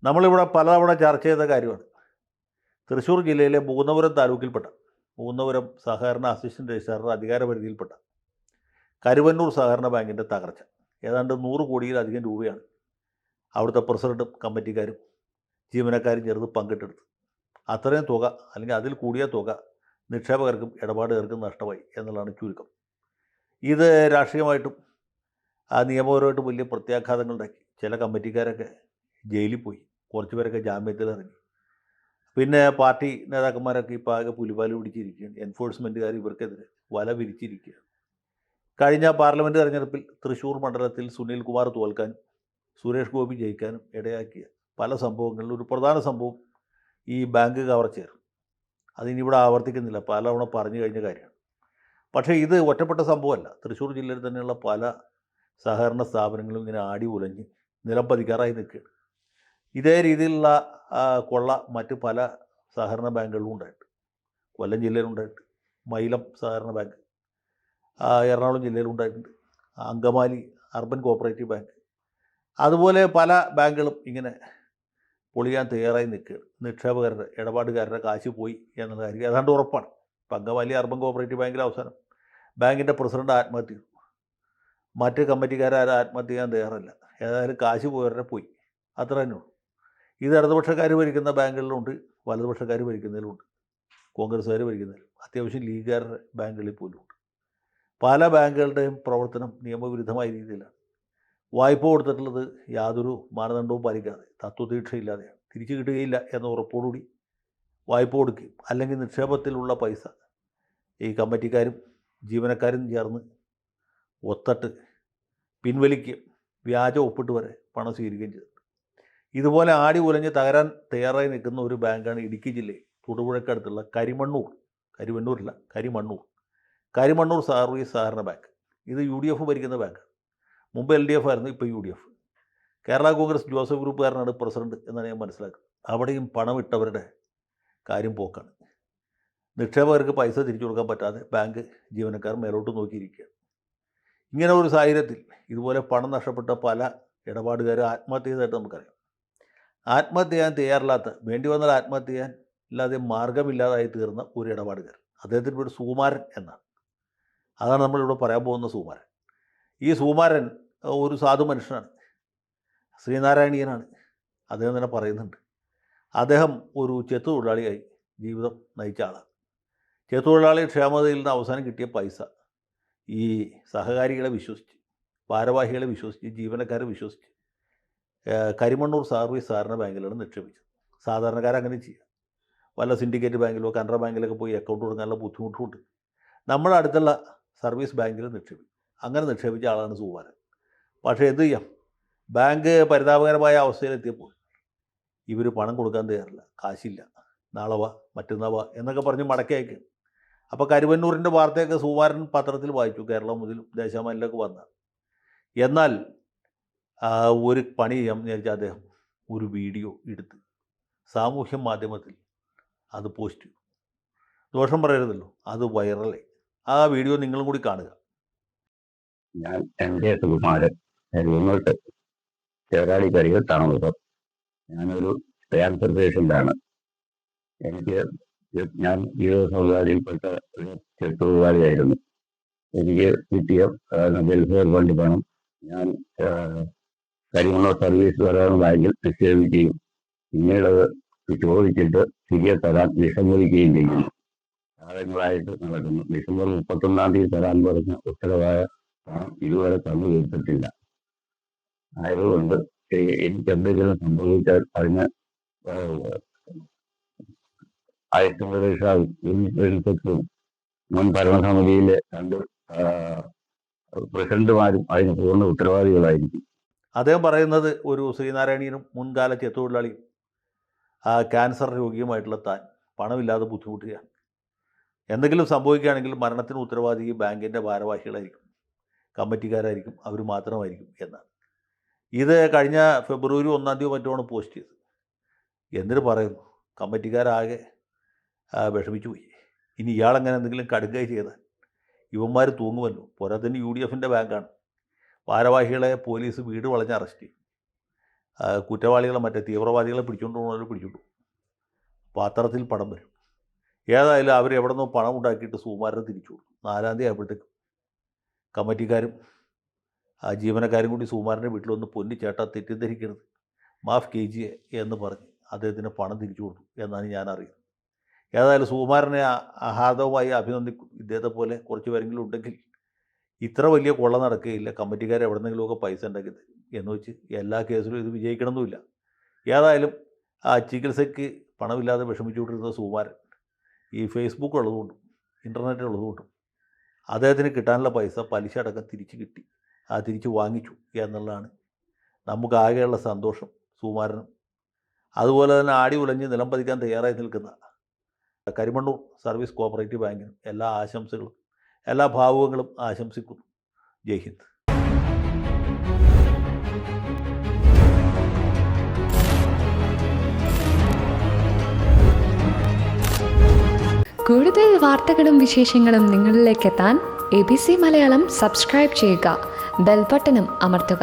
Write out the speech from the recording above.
നമ്മളിവിടെ പലതവണ ചർച്ച ചെയ്ത കാര്യമാണ്. തൃശ്ശൂർ ജില്ലയിലെ മൂന്നപുരം താലൂക്കിൽപ്പെട്ട മൂന്നപുരം സഹകരണ അസിസ്റ്റൻ്റ് രജിസ്ട്രാറുടെ അധികാരപരിധിയിൽപ്പെട്ട കരുവന്നൂർ സഹകരണ ബാങ്കിൻ്റെ തകർച്ച. ഏതാണ്ട് 100 കോടിയിലധികം രൂപയാണ് അവിടുത്തെ പ്രസിഡൻറ്റും കമ്മിറ്റിക്കാരും ജീവനക്കാരും ചേർന്ന് പങ്കിട്ടെടുത്ത്. അത്രയും തുക അല്ലെങ്കിൽ അതിൽ കൂടിയ തുക നിക്ഷേപകർക്കും ഇടപാടുകാർക്കും നഷ്ടമായി എന്നുള്ളതാണ് ചുരുക്കം. ഇത് രാഷ്ട്രീയമായിട്ടും നിയമപരമായിട്ടും വലിയ പ്രത്യാഘാതങ്ങളുണ്ടാക്കി. ചില കമ്മിറ്റിക്കാരൊക്കെ ജയിലിൽ പോയി, കുറച്ച് പേരൊക്കെ ജാമ്യത്തിൽ ഇറങ്ങി. പിന്നെ പാർട്ടി നേതാക്കന്മാരൊക്കെ ഇപ്പോൾ ആകെ പുലിവാല് പിടിച്ചിരിക്കുകയാണ്. എൻഫോഴ്സ്മെൻറ്റുകാർ ഇവർക്കെതിരെ വല വിരിച്ചിരിക്കുകയാണ്. കഴിഞ്ഞ പാർലമെൻറ്റ് തെരഞ്ഞെടുപ്പിൽ തൃശ്ശൂർ മണ്ഡലത്തിൽ സുനിൽകുമാർ തോൽക്കാനും സുരേഷ് ഗോപി ജയിക്കാനും ഇടയാക്കിയ പല സംഭവങ്ങളിലും ഒരു പ്രധാന സംഭവം ഈ ബാങ്ക് കവർച്ചയാണ്. അതിനിവിടെ ആവർത്തിക്കുന്നില്ല, പലതവണ പറഞ്ഞു കഴിഞ്ഞ കാര്യമാണ്. പക്ഷേ ഇത് ഒറ്റപ്പെട്ട സംഭവമല്ല. തൃശ്ശൂർ ജില്ലയിൽ തന്നെയുള്ള പല സഹകരണ സ്ഥാപനങ്ങളും ഇങ്ങനെ ആടി ഉലഞ്ഞ് നിലം പതിക്കാറായി നിൽക്കുകയാണ്. ഇതേ രീതിയിലുള്ള കൊള്ള മറ്റ് പല സഹകരണ ബാങ്കുകളിലും ഉണ്ടായിട്ടുണ്ട്. കൊല്ലം ജില്ലയിലുണ്ടായിട്ടുണ്ട്, മൈലം സഹകരണ ബാങ്ക് എറണാകുളം ജില്ലയിലുണ്ടായിട്ടുണ്ട്, അങ്കമാലി അർബൻ കോപ്പറേറ്റീവ് ബാങ്ക്, അതുപോലെ പല ബാങ്കുകളും ഇങ്ങനെ പൊളിയാൻ തയ്യാറായി നിൽക്കുകയാണ്. നിക്ഷേപകരുടെ ഇടപാടുകാരുടെ കാശ് പോയി എന്നുള്ള കാര്യം ഏതാണ്ട് ഉറപ്പാണ്. ഇപ്പം അങ്കമാലി അർബൻ കോപ്പറേറ്റീവ് ബാങ്കിലെ അവസാനം ബാങ്കിൻ്റെ പ്രസിഡന്റ് ആത്മഹത്യ ചെയ്തു. മറ്റ് കമ്മിറ്റിക്കാരും ആത്മഹത്യ ചെയ്യാൻ തയ്യാറല്ല. ഏതായാലും കാശ് പോയവരുടെ പോയി, അത്ര തന്നെ ഉള്ളൂ. ഇത് ഇടതുപക്ഷക്കാർ ഭരിക്കുന്ന ബാങ്കുകളിലുണ്ട്, വലതുപക്ഷക്കാർ ഭരിക്കുന്നതിലുണ്ട്, കോൺഗ്രസ്സുകാർ ഭരിക്കുന്നതിലും, അത്യാവശ്യം ലീഗുകാരുടെ ബാങ്കുകളിൽ പോലും ഉണ്ട്. പല ബാങ്കുകളുടെയും പ്രവർത്തനം നിയമവിരുദ്ധമായ രീതിയിലാണ്. വായ്പ കൊടുത്തിട്ടുള്ളത് യാതൊരു മാനദണ്ഡവും പാലിക്കാതെ, തത്വദീക്ഷയില്ലാതെയാണ്. തിരിച്ചു കിട്ടുകയില്ല എന്ന ഉറപ്പോടുകൂടി വായ്പ കൊടുക്കുകയും അല്ലെങ്കിൽ നിക്ഷേപത്തിലുള്ള പൈസ ഈ കമ്മിറ്റിക്കാരും ജീവനക്കാരും ചേർന്ന് ഒത്തട്ട് പിൻവലിക്കുകയും വ്യാജ ഒപ്പിട്ട് വരെ പണം സ്വീകരിക്കുകയും ചെയ്തു. ഇതുപോലെ ആടി ഉലഞ്ഞ് തകരാൻ തയ്യാറായി നിൽക്കുന്ന ഒരു ബാങ്കാണ് ഇടുക്കി ജില്ലയിൽ തൊടുപുഴക്കടുത്തുള്ള കരിമണ്ണൂർ സർവീസ് സഹകരണ ബാങ്ക്. ഇത് UDF ഭരിക്കുന്ന ബാങ്കാണ്. മുമ്പ് LDF ആയിരുന്നു, ഇപ്പോൾ UDF. കേരള കോൺഗ്രസ് ജോസഫ് ഗ്രൂപ്പുകാരനാണ് പ്രസിഡന്റ് എന്നാണ് ഞാൻ മനസ്സിലാക്കുന്നത്. അവിടെയും പണമിട്ടവരുടെ കാര്യം പോക്കാണ്. നിക്ഷേപകർക്ക് പൈസ തിരിച്ചു കൊടുക്കാൻ പറ്റാതെ ബാങ്ക് ജീവനക്കാർ മേലോട്ട് നോക്കിയിരിക്കുകയാണ്. ഇങ്ങനെ ഒരു സാഹചര്യത്തിൽ ഇതുപോലെ പണം നഷ്ടപ്പെട്ട പല ഇടപാടുകാരും ആത്മഹത്യ ചെയ്തതായിട്ട് നമുക്കറിയാം. ആത്മഹത്യ ചെയ്യാൻ തയ്യാറില്ലാത്ത, വേണ്ടി വന്നാൽ ആത്മഹത്യ ചെയ്യാൻ ഇല്ലാതെ മാർഗമില്ലാതായി തീർന്ന ഒരു ഇടപാടുകാരൻ, അദ്ദേഹത്തിൻ്റെ പേര് സുകുമാരൻ എന്നാണ്. അതാണ് നമ്മളിവിടെ പറയാൻ പോകുന്ന സുകുമാരൻ. ഈ സുകുമാരൻ ഒരു സാധു മനുഷ്യനാണ്, ശ്രീനാരായണീയനാണ്. അദ്ദേഹം തന്നെ പറയുന്നുണ്ട്. അദ്ദേഹം ഒരു ചെത്തു തൊഴിലാളിയായി ജീവിതം നയിച്ച ആളാണ്. ചെത്തു തൊഴിലാളി ക്ഷേമതയിൽ നിന്ന് അവസാനം കിട്ടിയ പൈസ ഈ സഹകാരികളെ വിശ്വസിച്ച്, ഭാരവാഹികളെ വിശ്വസിച്ച്, ജീവനക്കാരെ വിശ്വസിച്ച് കരിമണ്ണൂർ സർവീസ് സഹകരണ ബാങ്കിലാണ് നിക്ഷേപിച്ചത്. സാധാരണക്കാരങ്ങനെ ചെയ്യുക. വല്ല സിൻഡിക്കേറ്റ് ബാങ്കിലോ കാനറ ബാങ്കിലൊക്കെ പോയി അക്കൗണ്ട് കൊടുക്കാനുള്ള ബുദ്ധിമുട്ടുമുണ്ട്. നമ്മുടെ അടുത്തുള്ള സർവീസ് ബാങ്കിൽ നിക്ഷേപിക്കും. അങ്ങനെ നിക്ഷേപിച്ച ആളാണ് സുകുമാരൻ. പക്ഷേ എന്ത് ചെയ്യാം, ബാങ്ക് പരിതാപകരമായ അവസ്ഥയിലെത്തിയപ്പോൾ ഇവർ പണം കൊടുക്കാൻ തയ്യാറില്ല. കാശില്ല, നാളെ വാ മറ്റന്നാൾ വാ എന്നൊക്കെ പറഞ്ഞ് മടക്കി അയക്കുകയാണ്. അപ്പോൾ കരുവന്നൂരിൻ്റെ വാർത്തയൊക്കെ സുകുമാരൻ പത്രത്തിൽ വായിച്ചു, കേരളം മുതലും ദേശാമാനിലൊക്കെ വന്ന. എന്നാൽ ഒരു പണി ചെയ്യാൻ വിചാരിച്ച അദ്ദേഹം ഒരു വീഡിയോ എടുത്ത് സാമൂഹ്യ മാധ്യമത്തിൽ അത് പോസ്റ്റ് ചെയ്തു. ദോഷം പറയരുതല്ലോ, അത് വൈറലായി. ആ വീഡിയോ നിങ്ങളും കൂടി കാണുക. ഞാൻ എൻ്റെ സുകുമാരൻ, ഇങ്ങോട്ട് ചേറാടിക്കരികൾ താമസം. ഞാനൊരു ക്യാൻസർ പേഷ്യൻ്റാണ്. ഞാൻ ജീവിത സൗകാര്യപ്പെട്ട ഒരു ചെറുപ്പകാരിയായിരുന്നു. എനിക്ക് കിട്ടിയ വെൽഫെയർ ഫണ്ട് പണം ഞാൻ കരിമണ്ണൂർ സർവീസ് സഹകരണ ബാങ്കിൽ നിക്ഷേപിക്കുകയും പിന്നീട് അത് ചോദിച്ചിട്ട് തിരികെ തരാൻ വിസമ്മതിക്കുകയും ചെയ്യുന്നു. കാലങ്ങളായിട്ട് നടക്കുന്നു. ഡിസംബർ 31 തീയതി തരാൻ പറഞ്ഞ ഉത്തരവായ പണം ഇതുവരെ തന്നു തീർത്തിട്ടില്ല. ആയതുകൊണ്ട് എനിക്ക് എന്തെങ്കിലും സംഭവിച്ചാൽ അതിന് ആയുഷ്ടും മുൻ ഭരണസമിതിയിലെ 2 പ്രസിഡന്റുമാരും അതിന് പൂർണ്ണ ഉത്തരവാദികളായിരിക്കും. അദ്ദേഹം പറയുന്നത് ഒരു ശ്രീനാരായണീയനും മുൻകാല ചെത്തൊഴിലാളിയും ക്യാൻസർ രോഗിയുമായിട്ടുള്ള താൻ പണമില്ലാതെ ബുദ്ധിമുട്ടുകയാണ്. എന്തെങ്കിലും സംഭവിക്കുകയാണെങ്കിൽ മരണത്തിന് ഉത്തരവാദി ഈ ബാങ്കിൻ്റെ ഭാരവാഹികളായിരിക്കും, കമ്മിറ്റിക്കാരായിരിക്കും, അവർ മാത്രമായിരിക്കും എന്നാണ്. ഇത് കഴിഞ്ഞ ഫെബ്രുവരി 1 തീയതി മറ്റുമാണ് പോസ്റ്റ് ചെയ്തത്. എന്തിനു പറയുന്നു, കമ്മിറ്റിക്കാരാകെ വിഷമിച്ചു പോയി. ഇനി ഇയാളെങ്ങനെ എന്തെങ്കിലും കടുകൈ ചെയ്താൽ ഇവന്മാർ തൂങ്ങുമല്ലോ. പോരാത്തതിന് UDFൻ്റെ ബാങ്കാണ്. ഭാരവാഹികളെ പോലീസ് വീട് വളഞ്ഞ് അറസ്റ്റ് ചെയ്യും. കുറ്റവാളികളെ മറ്റേ തീവ്രവാദികളെ പിടിച്ചുകൊണ്ട് പോകുന്നവർ പിടിച്ചുകൊണ്ടു പത്രത്തിൽ പടം വരും. ഏതായാലും അവർ എവിടെ നിന്നോ പണം ഉണ്ടാക്കിയിട്ട് സുകുമാരനെ തിരിച്ചു കൊടുത്തു. 4-ാം തീയതി ആയപ്പോഴത്തേക്കും കമ്മിറ്റിക്കാരും ജീവനക്കാരും കൂടി സുകുമാരൻ്റെ വീട്ടിൽ വന്ന് പൊന്നി ചേട്ടാ തെറ്റിദ്ധരിക്കരുത്, മാഫ് കീജിയെ എന്ന് പറഞ്ഞ് അദ്ദേഹത്തിന് പണം തിരിച്ചു കൊടുത്തു എന്നാണ് ഞാൻ അറിയുന്നത്. ഏതായാലും സുകുമാരനെ ആഹാദവുമായി അഭിനന്ദിക്കും. ഇദ്ദേഹത്തെ പോലെ കുറച്ച് പേരെങ്കിലും ഉണ്ടെങ്കിൽ ഇത്ര വലിയ കൊള്ള നടക്കുകയില്ല. കമ്മിറ്റിക്കാർ എവിടെന്നെങ്കിലുമൊക്കെ പൈസ ഉണ്ടാക്കി തരും എന്ന് വെച്ച് എല്ലാ കേസിലും ഇത് വിജയിക്കണമെന്നില്ല. ഏതായാലും ചികിത്സയ്ക്ക് പണമില്ലാതെ വിഷമിച്ചുകൊണ്ടിരുന്ന സുകുമാരൻ ഈ ഫേസ്ബുക്ക് ഉള്ളതുകൊണ്ടും ഇൻ്റർനെറ്റ് ഉള്ളതുകൊണ്ടും അദ്ദേഹത്തിന് കിട്ടാനുള്ള പൈസ പലിശ അടക്കം തിരിച്ച് കിട്ടി, തിരിച്ച് വാങ്ങിച്ചു എന്നുള്ളതാണ് നമുക്കാകെയുള്ള സന്തോഷം. സുകുമാരനും അതുപോലെ തന്നെ ആടി ഉലഞ്ഞ് നിലം പതിക്കാൻ തയ്യാറായി നിൽക്കുന്ന കരിമണ്ണൂർ സർവീസ് കോഓപ്പറേറ്റീവ് ബാങ്കിനും എല്ലാ ആശംസകളും എല്ലാ ഭാവുകങ്ങളും ആശംസിക്കുന്നു. ജയ് ഹിന്ദ്. കൂടുതൽ വാർത്തകളും വിശേഷങ്ങളും നിങ്ങളിലേക്ക് എത്താൻ ABC മലയാളം സബ്സ്ക്രൈബ് ചെയ്യുക, ബെൽ ബട്ടണും അമർത്തുക.